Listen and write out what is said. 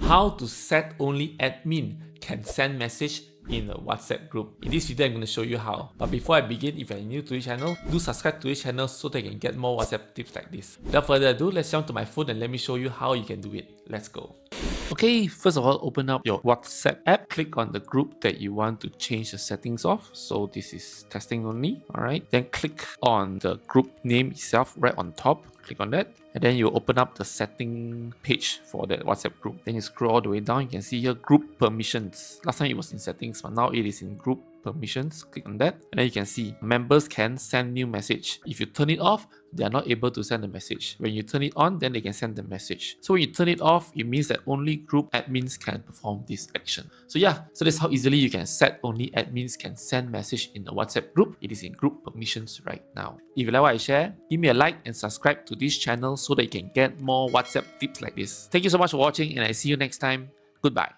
How to set only admin can send message in a WhatsApp group. In this video, I'm going to show you how. But before I begin, if you're new to this channel, do subscribe to this channel so that you can get more WhatsApp tips like this. Without further ado, let's jump to my phone and let me show you how you can do it. Let's go. Okay, first of all, open up your WhatsApp app. Click on the group that you want to change the settings of. So this is testing only. Alright. Then click on the group name itself right on top. Click on that. And then you open up the setting page for that WhatsApp group. Then you scroll all the way down. You can see here group permissions. Last time it was in settings, but now it is in group permissions. Click on that. And then you can see members can send new message. If you turn it off, they are not able to send a message. When you turn it on, then they can send the message. So when you turn it off, it means that only group admins can perform this action. So yeah, so that's how easily you can set only admins can send message in a WhatsApp group. It is in group permissions right now. If you like what I share, give me a like and subscribe to this channel so that you can get more WhatsApp tips like this. Thank you so much for watching and I see you next time. Goodbye.